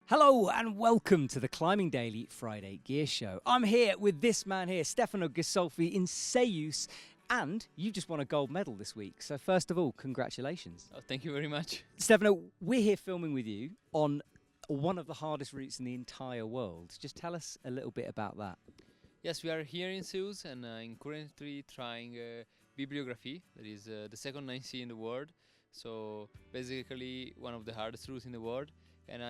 Hello and welcome to the Climbing Daily Friday Gear Show. I'm here with this man here, Stefano Ghisolfi in Ceuse, and you just won a gold medal this week. So first of all, congratulations. Oh, thank you very much. Stefano, we're here filming with you on one of the hardest routes in the entire world. Just tell us a little bit about that. Yes, we are here in Ceuse and I'm currently trying Bibliographie, that is the second 9C in the world. So basically one of the hardest routes in the world. And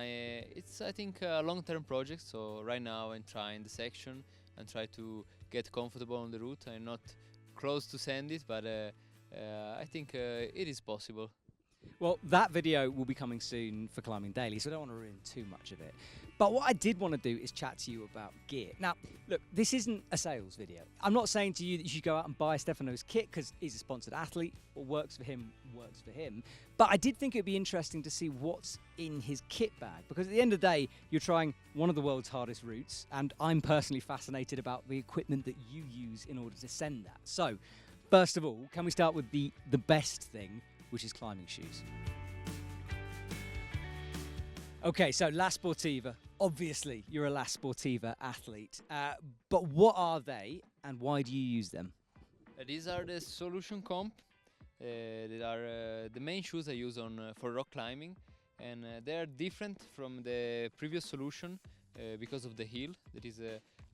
it's, I think, a long-term project. So right now I'm trying the section and try to get comfortable on the route. I'm not close to send it, but I think it is possible. Well, that video will be coming soon for Climbing Daily, so I don't want to ruin too much of it. But what I did want to do is chat to you about gear. Now, look, this isn't a sales video. I'm not saying to you that you should go out and buy Stefano's kit because he's a sponsored athlete. What works for him works for him. But I did think it would be interesting to see what's in his kit bag, because at the end of the day, you're trying one of the world's hardest routes, and I'm personally fascinated about the equipment that you use in order to send that. So, first of all, can we start with the best thing, which is climbing shoes? Okay, so La Sportiva. Obviously, you're a La Sportiva athlete. But what are they and why do you use them? These are the Solution Comp. They are the main shoes I use for rock climbing. And they are different from the previous Solution because of the heel. That is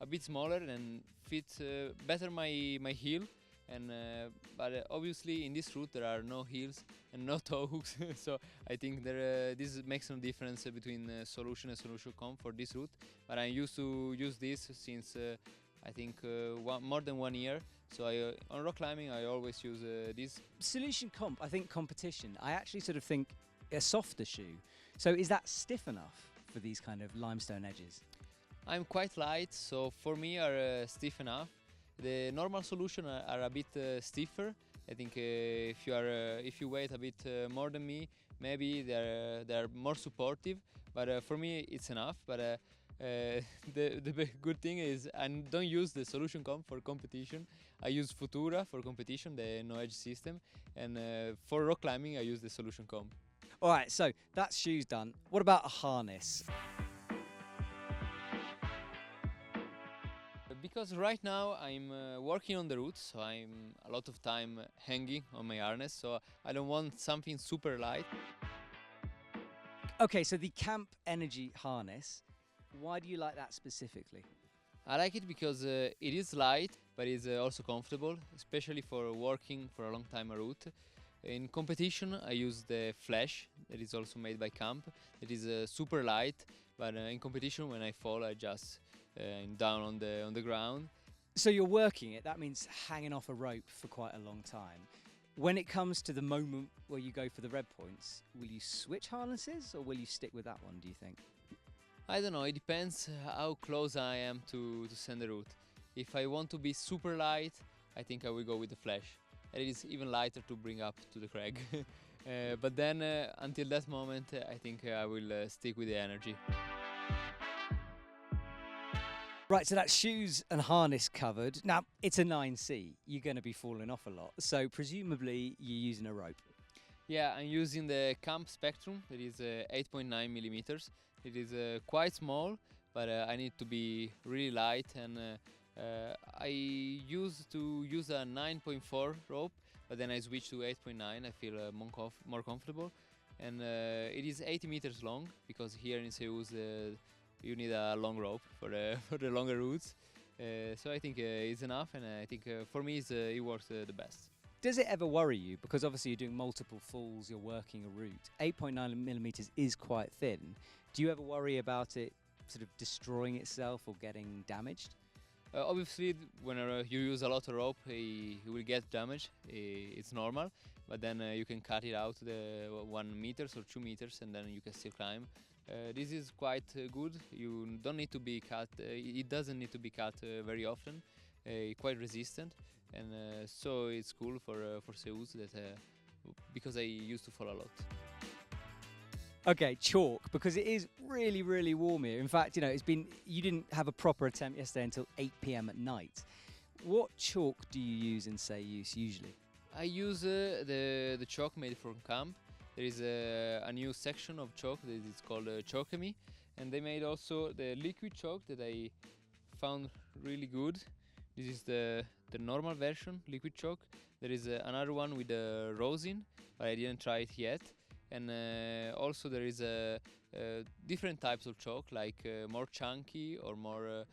a bit smaller and fits better my heel. And but obviously in this route there are no heels and no toe hooks, so I think this makes no difference between Solution and Solution Comp for this route. But I used to use this since I think more than 1 year. So on rock climbing I always use this. Solution Comp, I think competition, I actually sort of think a softer shoe. So is that stiff enough for these kind of limestone edges? I'm quite light, so for me are stiff enough. The normal Solution are a bit stiffer. I think if you weight a bit more than me, maybe they're more supportive. But for me, it's enough. But the good thing is I don't use the Solution Comp for competition. I use Futura for competition, the no edge system, and for rock climbing I use the Solution Comp. All right, so that's shoes done. What about a harness? Because right now I'm working on the route, so I'm a lot of time hanging on my harness, so I don't want something super light. Okay, so the Camp Energy harness, why do you like that specifically? I like it because it is light, but it's also comfortable, especially for working for a long time a route. In competition I use the Flash, that is also made by Camp. It is super light, but in competition when I fall I just down on the ground. So you're working it, that means hanging off a rope for quite a long time. When it comes to the moment where you go for the red points, will you switch harnesses or will you stick with that one, do you think? I don't know, it depends how close I am to send the route. If I want to be super light, I think I will go with the Flash. And it is even lighter to bring up to the crag. But then until that moment I think I will stick with the Energy. Right, so that's shoes and harness covered. Now, it's a 9C. You're going to be falling off a lot. So presumably you're using a rope. Yeah, I'm using the Camp Spectrum. It is 8.9 millimeters. It is quite small, but I need to be really light. And I used to use a 9.4 rope, but then I switched to 8.9. I feel more comfortable. And it is 80 meters long, because here in Ceuse you need a long rope for the longer routes. So I think it's enough, and I think for me it works the best. Does it ever worry you? Because obviously you're doing multiple falls, you're working a route. 8.9 millimeters is quite thin. Do you ever worry about it sort of destroying itself or getting damaged? Obviously, when you use a lot of rope, it will get damaged. It's normal, but then you can cut it out the 1 meters or 2 meters, and then you can still climb. This is quite good. You don't need to be cut. It doesn't need to be cut very often. Quite resistant, and so it's cool for Ceuse because I used to fall a lot. Okay, chalk, because it is really, really warm here. In fact, you didn't have a proper attempt yesterday until 8 p.m. at night. What chalk do you use in Ceuse usually? I use the chalk made from Camp. There is a new section of chalk that is called Chalkemy, And they made also the liquid chalk that I found really good. This is the normal version, liquid chalk. There is another one with rosin, but I didn't try it yet. And also there is different types of chalk, like more chunky or more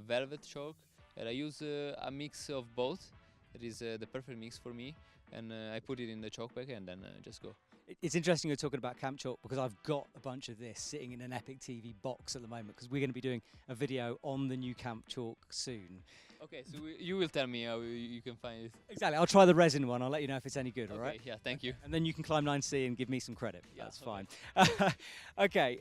velvet chalk. And I use a mix of both. It is the perfect mix for me. And I put it in the chalk bag and then just go. It's interesting you're talking about camp chalk because I've got a bunch of this sitting in an EpicTV box at the moment because we're going to be doing a video on the new camp chalk soon. Okay, so you will tell me how you can find it. Exactly. I'll try the resin one. I'll let you know if it's any good, all right? Yeah, thank you. And then you can climb 9C and give me some credit. Yeah, That's okay. fine. Okay,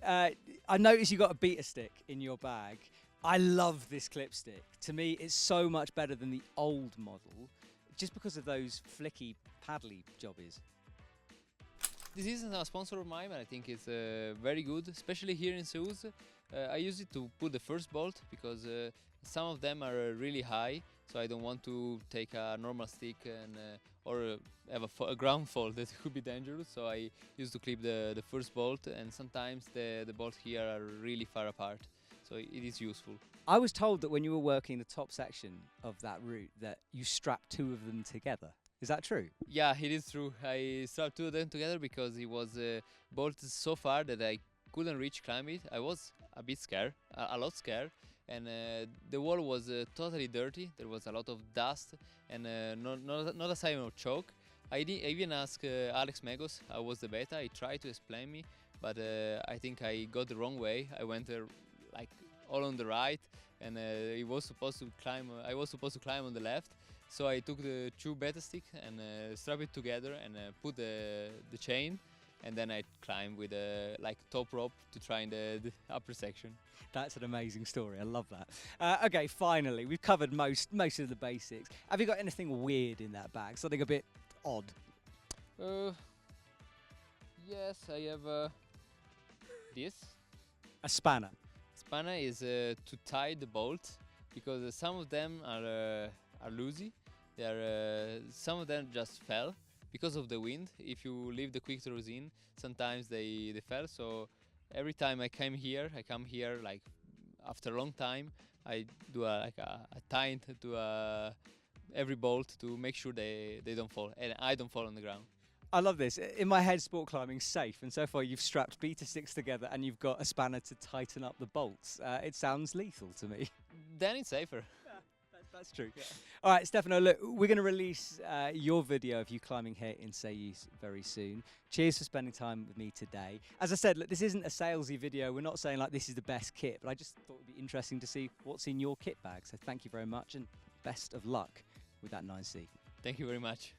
I noticed you got a beta stick in your bag. I love this clip stick. To me, it's so much better than the old model just because of those flicky, paddly jobbies. This isn't a sponsor of mine, but I think it's very good, especially here in Ceuse. I use it to put the first bolt because some of them are really high, so I don't want to take a normal stick and or have a ground fall that could be dangerous. So I used to clip the first bolt, and sometimes the bolts here are really far apart, so it is useful. I was told that when you were working the top section of that route that you strapped two of them together. Is that true? Yeah, it is true. I strapped two of them together because it was bolted so far that I couldn't reach climb it. I was a bit scared, a lot scared, and the wall was totally dirty. There was a lot of dust and not a sign of chalk. I even asked Alex Megos how was the beta. He tried to explain me, but I think I got the wrong way. I went like all on the right, and I was supposed to climb on the left. So I took the two beta sticks and strapped it together and put the chain, and then I climbed with like top rope to try in the upper section. That's an amazing story. I love that. Okay, finally, we've covered most of the basics. Have you got anything weird in that bag? Something a bit odd? Yes, I have this. A spanner. Spanner is to tie the bolt because some of them are loosey. Some of them just fell because of the wind. If you leave the quick throws in, sometimes they fell. So every time I come here like after a long time, I do a tint to every bolt to make sure they don't fall and I don't fall on the ground. I love this. In my head, sport climbing's safe, and so far you've strapped beta sticks together and you've got a spanner to tighten up the bolts. It sounds lethal to me. Then it's safer. That's true. Yeah. All right, Stefano, look, we're going to release your video of you climbing here in Ceuse very soon. Cheers for spending time with me today. As I said, look, this isn't a salesy video. We're not saying like this is the best kit, but I just thought it would be interesting to see what's in your kit bag. So thank you very much and best of luck with that 9C. Thank you very much.